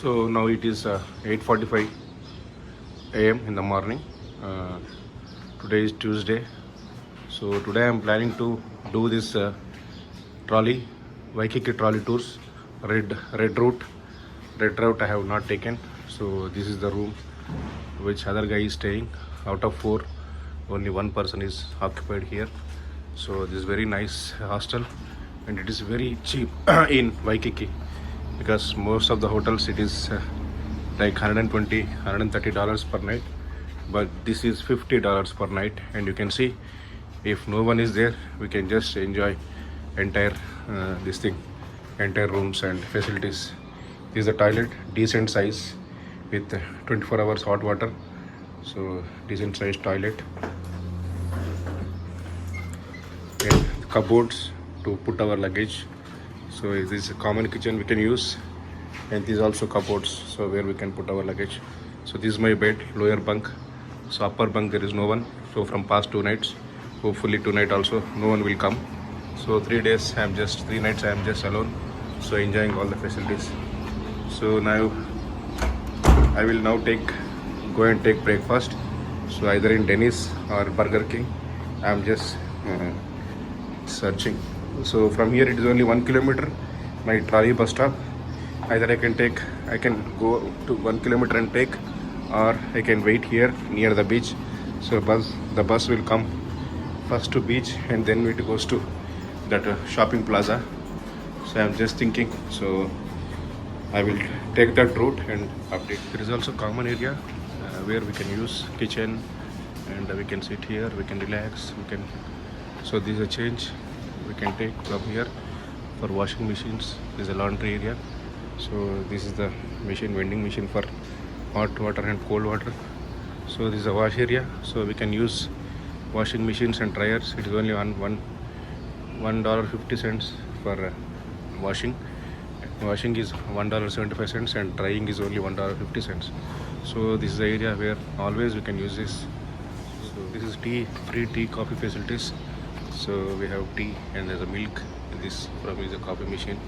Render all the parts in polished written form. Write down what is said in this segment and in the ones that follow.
So now it is 8:45 a.m. in the morning. Uh, Today is Tuesday. So today I am planning to do this trolley, Waikiki trolley tours, red route. Red route I have not taken. So this is the room which other guy is staying. Out of 4, only one person is occupied here. So this is very nice hostel, and it is very cheap in Waikiki, because most of the hotels it is like $120 $130 per night, but this is $50 per night. And you can see, if no one is there, we can just enjoy entire this thing, entire rooms and facilities. This is the toilet, decent size, with 24 hours hot water. So decent sized toilet, and cupboards to put our luggage. So this is a common kitchen we can use, and these also cupboards, so where we can put our luggage. So this is my bed, lower bunk. So upper bunk there is no one. So from past 2 nights, hopefully tonight also no one will come. So 3 nights I am just alone, so enjoying all the facilities. So now I will now go and take breakfast. So either in Denny's or Burger King, I am just searching. So from here it is only 1 kilometer, my trolley bus stop. Either I can go to 1 kilometer and take, or I can wait here near the beach. So the bus will come first to beach, and then it goes to that shopping plaza. So I am just thinking, so I will take that route and update. There is also common area where we can use kitchen, and we can sit here, we can relax, so this is a change we can take from here. For washing machines, there is a laundry area. So this is the vending machine for hot water and cold water. So this is a wash area, so we can use washing machines and dryers. It is only $1.50 for washing. Washing is $1.75, and drying is only $1.50. So this is the area where always we can use this. So this is free tea, coffee facilities. So we have tea, and there's a milk. This from is a coffee machine.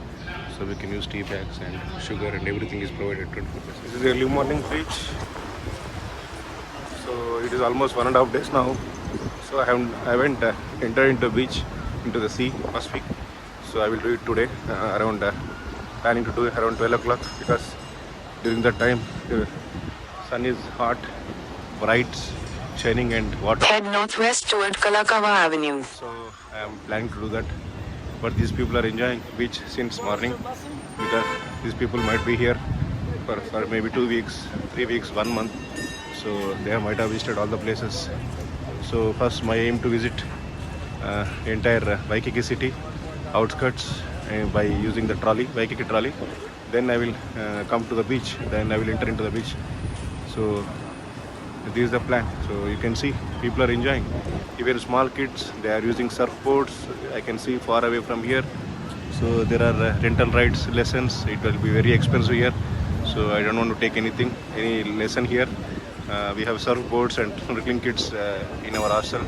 So we can use tea bags and sugar, and everything is provided 24%. This is early morning beach. So it is almost 1.5 days now. So I haven't entered into the beach, into the sea, Pacific. So I will do it today planning to do it around 12 o'clock, because during that time the sun is hot, bright, shining, and water. Head northwest toward Kalakaua Avenue. So I am planning to do that. But these people are enjoying beach since morning, because these people might be here for maybe 2 weeks, 3 weeks, 1 month. So they might have visited all the places. So first my aim to visit entire Waikiki city, outskirts, by using the Waikiki trolley. Then I will come to the beach. Then I will enter into the beach. So this is the plan. So you can see people are enjoying. Even small kids, they are using surfboards. I can see far away from here. So there are rental rides, lessons. It will be very expensive here. So I don't want to take any lesson here. We have surfboards and snorkeling kits in our hostel.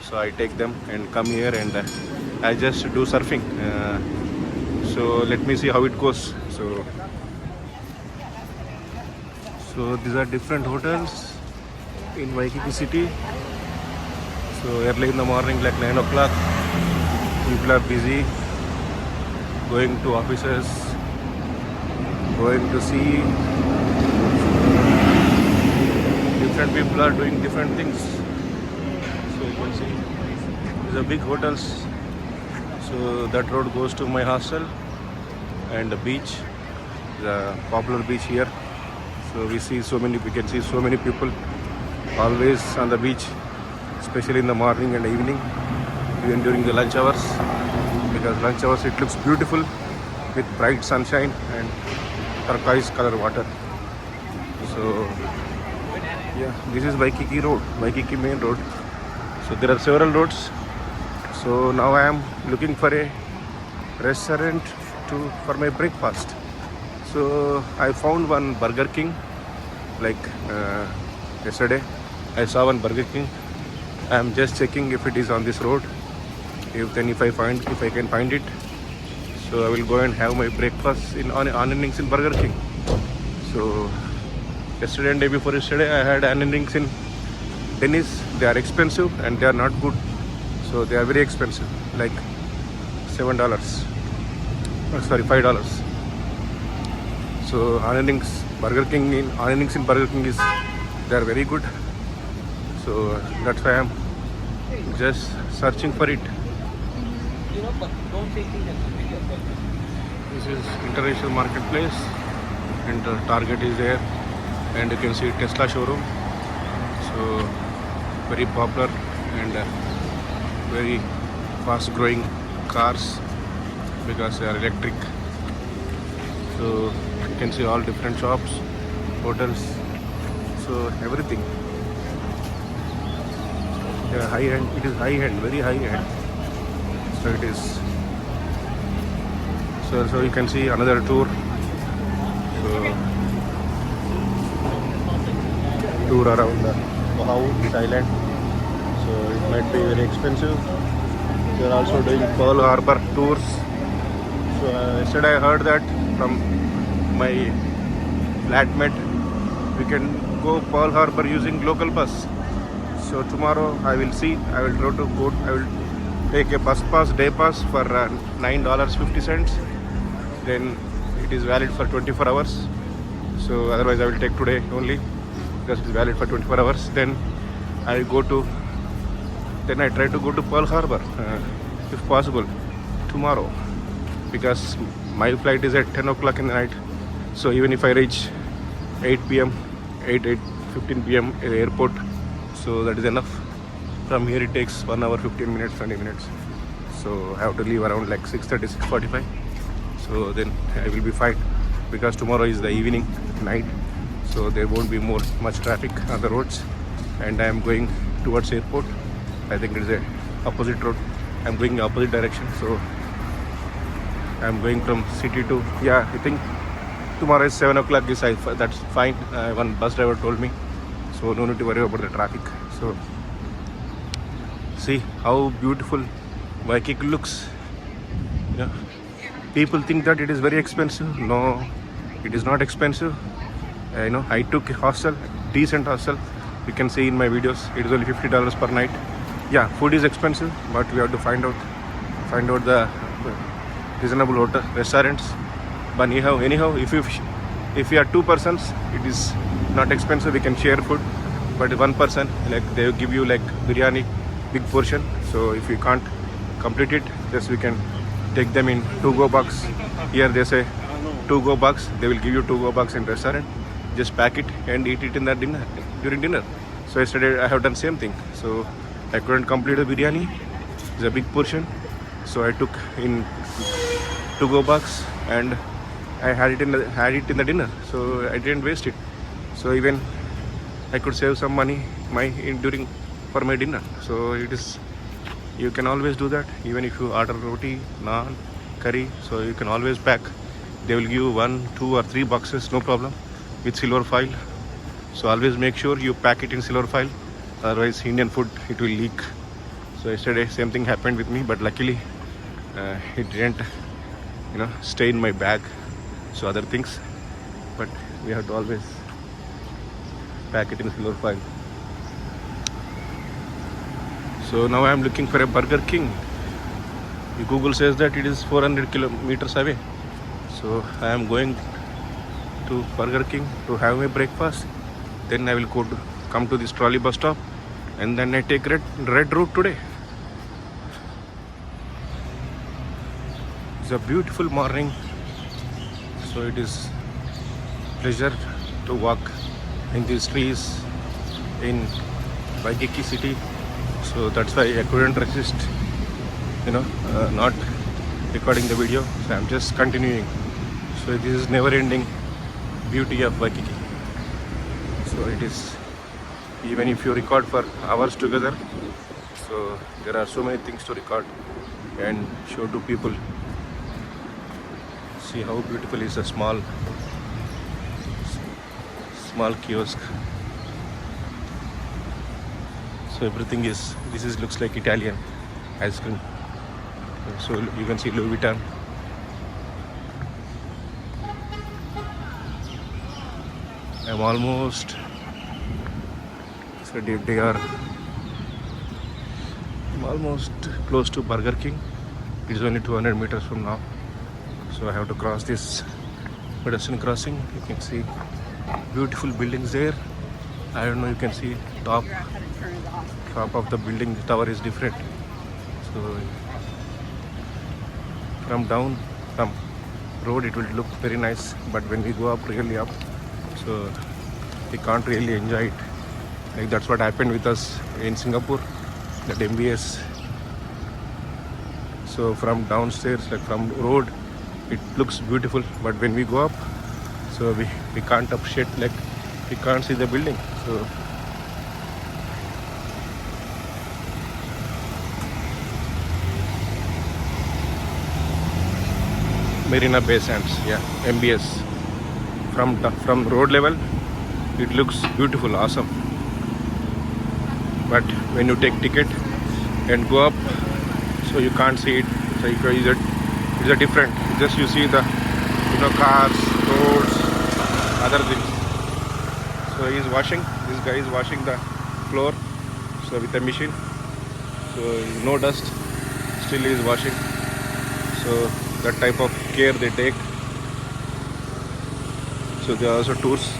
So I take them and come here, and I just do surfing. So let me see how it goes. So these are different hotels in Waikiki city. So early in the morning, like 9 o'clock, people are busy, going to offices, going to see. Different people are doing different things. So you can see these are big hotels. So that road goes to my hostel and the beach, the popular beach here. So we can see so many people always on the beach, especially in the morning and evening, even during the lunch hours, because lunch hours it looks beautiful with bright sunshine and turquoise color water. So yeah, this is Waikiki road, Waikiki main road. So there are several roads. So now I am looking for a restaurant for my breakfast. So I found one Burger King, like yesterday I saw one Burger King. I am just checking if it is on this road. If I can find it, so I will go and have my breakfast on earnings in Burger King. So yesterday and day before yesterday I had onion rings in Denny's. They are expensive and they are not good. So they are very expensive, like $7. Oh, sorry, $5. So onion rings, onion rings in Burger King they are very good. So that's why I'm just searching for it. This is International Marketplace and the Target is there, and you can see Tesla showroom. So very popular and very fast growing cars because they are electric. So you can see all different shops, hotels, so everything. Yeah, high end. It is high end, very high end. So it is. So you can see another tour. So tour around Oahu, Thailand. So it might be very expensive. They are also doing Pearl Harbor tours. So yesterday I heard that from my flatmate, we can go Pearl Harbor using local bus. So tomorrow I will see. I will try to go. I will take a bus pass, day pass for $9.50. Then it is valid for 24 hours. So otherwise I will take today only because it is valid for 24 hours. Then I go to. Then I try to go to Pearl Harbor if possible tomorrow because my flight is at 10 o'clock in the night. So even if I reach 8 p.m., 8:15 p.m. at the airport, so that is enough. From here it takes 1 hour, 15 minutes, 20 minutes. So I have to leave around like 6:30, 6:45. So then I will be fine because tomorrow is the evening, night. So there won't be much traffic on the roads. And I am going towards airport. I think it is a opposite road. I'm going opposite direction. So I'm going from city to, I think tomorrow is 7 o'clock. That's fine. One bus driver told me. So no need to worry about the traffic. So see how beautiful Waikiki looks. You know, people think that it is very expensive. No, it is not expensive. I took a hostel, decent hostel. You can see in my videos, it is only $50 per night. Yeah, food is expensive, but we have to find out the reasonable hotel restaurants. But anyhow, if you are 2 persons, it is not expensive. We can share food. But one person, like they give you like biryani, big portion. So if you can't complete it, just we can take them in to-go box. Here they say to-go box. They will give you to-go box in restaurant. Just pack it and eat it in the during dinner. So yesterday I have done same thing. So I couldn't complete the biryani. It's a big portion. So I took in to-go box and I had it in the dinner. So I didn't waste it. So even I could save some money for my dinner. So you can always do that. Even if you order roti, naan, curry, so you can always pack. They will give you 1, 2 or 3 boxes, no problem, with silver foil. So always make sure you pack it in silver foil. Otherwise Indian food, it will leak. So yesterday same thing happened with me, but luckily it didn't stay in my bag. So other things, but we have to always pack it in silver foil. So now I am looking for a Burger King. Google says that it is 400 kilometers away. So I am going to Burger King to have my breakfast. Then I will come to this trolley bus stop, and then I take red route today. It's a beautiful morning. So it is pleasure to walk in these trees in Waikiki city. So that's why I couldn't resist, not recording the video. So I'm just continuing. So this is never-ending beauty of Waikiki. So it is, even if you record for hours together, so there are so many things to record and show to people. See how beautiful is a small kiosk. So everything looks like Italian ice cream. So you can see Louis Vuitton. I'm almost. So they are. I'm almost close to Burger King. It is only 200 meters from now. So I have to cross this pedestrian crossing. You can see beautiful buildings there. I don't know. You can see top of the building. The tower is different. So from road it will look very nice, but when we go up really up, so we can't really enjoy it. Like that's what happened with us in Singapore, that MBS. So from downstairs, like from road, it looks beautiful, but when we go up, so we can't appreciate, like we can't see the building. So Marina Bay Sands, yeah, MBS. From road level, it looks beautiful, awesome. But when you take ticket and go up, so you can't see it. So it's a different. Just you see the cars, roads, other things. So he's washing. This guy is washing the floor. So with a machine. So no dust. Still he is washing. So that type of care they take. So there are also tours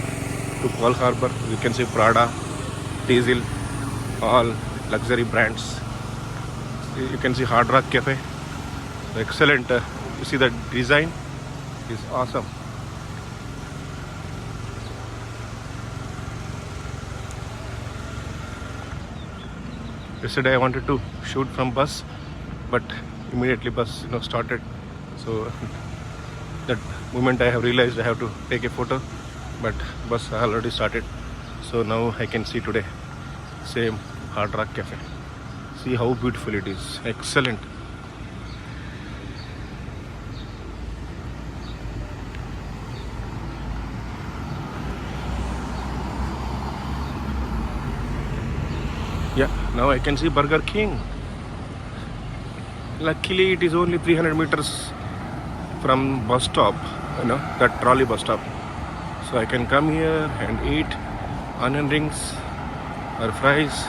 to Pearl Harbor. You can see Prada, Diesel, all luxury brands. You can see Hard Rock Cafe. Excellent. You see the design is awesome. Yesterday I wanted to shoot from bus, but immediately bus started. So that moment I have realized I have to take a photo, but bus already started. So now I can see today same Hard Rock Cafe. See how beautiful it is. Excellent. Yeah, now I can see Burger King. Luckily it is only 300 meters from bus stop, that trolley bus stop. So I can come here and eat onion rings or fries